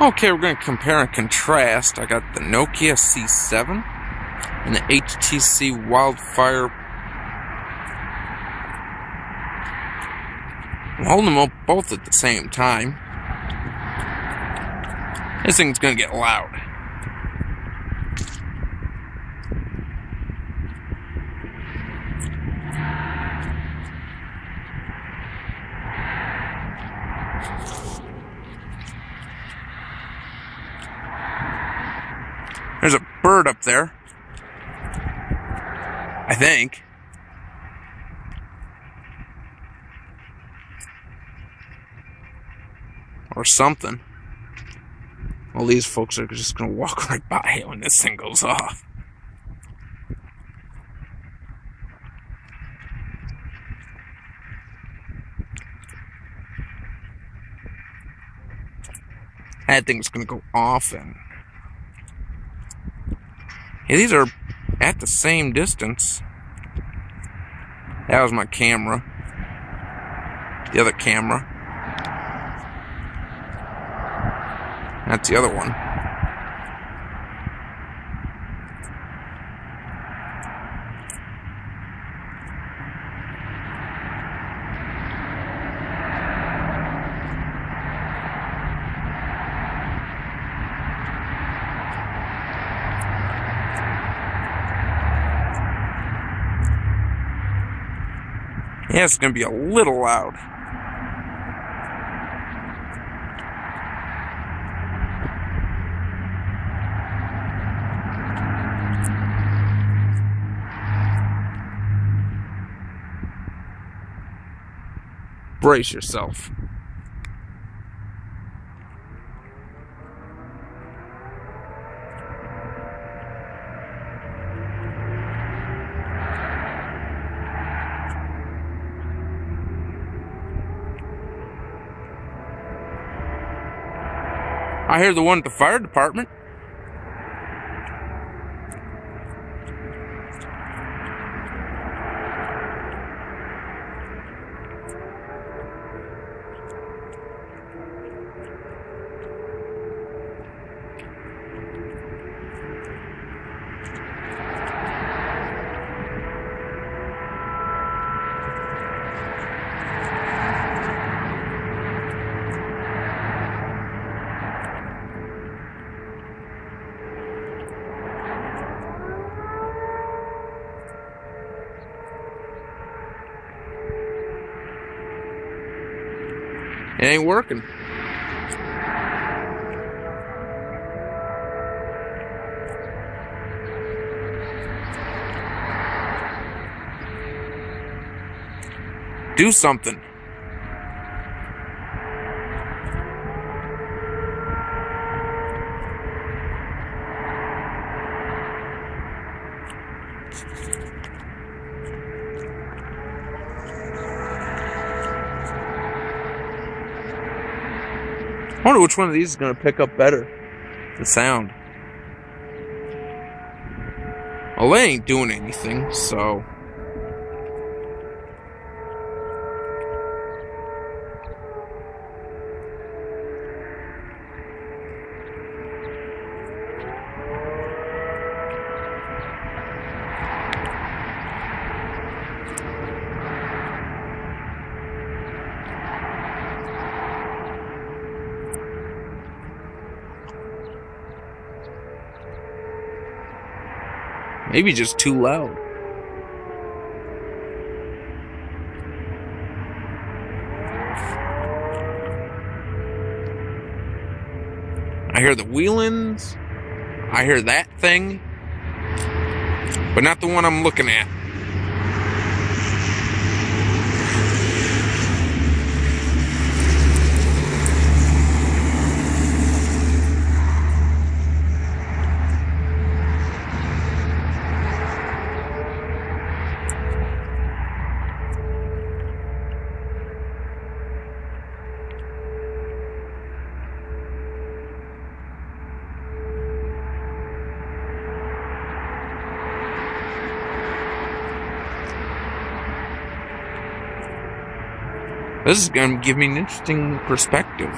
Okay, we're going to compare and contrast. I got the Nokia C7 and the HTC Wildfire. I'm holding them up both at the same time. This thing's going to get loud. There's a bird up there, I think. Or something. Well, these folks are just going to walk right by when this thing goes off. That thing's going to go off and... yeah, these are at the same distance. That was my camera. The other camera. That's the other one. Yeah, it's going to be a little loud. Brace yourself. I hear the one at the fire department. It ain't working. Do something. I wonder which one of these is going to pick up better, the sound. Well, they ain't doing anything, so... maybe just too loud. I hear the wheelings. I hear that thing. But not the one I'm looking at. This is going to give me an interesting perspective.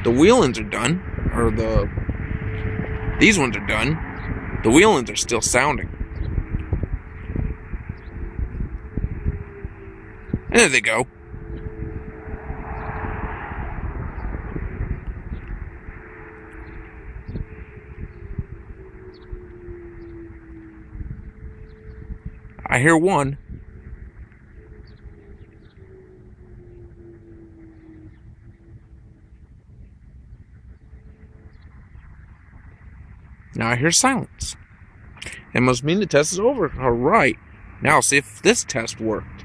The wheel-ins are done. Or these ones are done. The wheel-ins are still sounding. And there they go. I hear one. Now I hear silence. It must mean the test is over. Alright. Now I'll see if this test worked.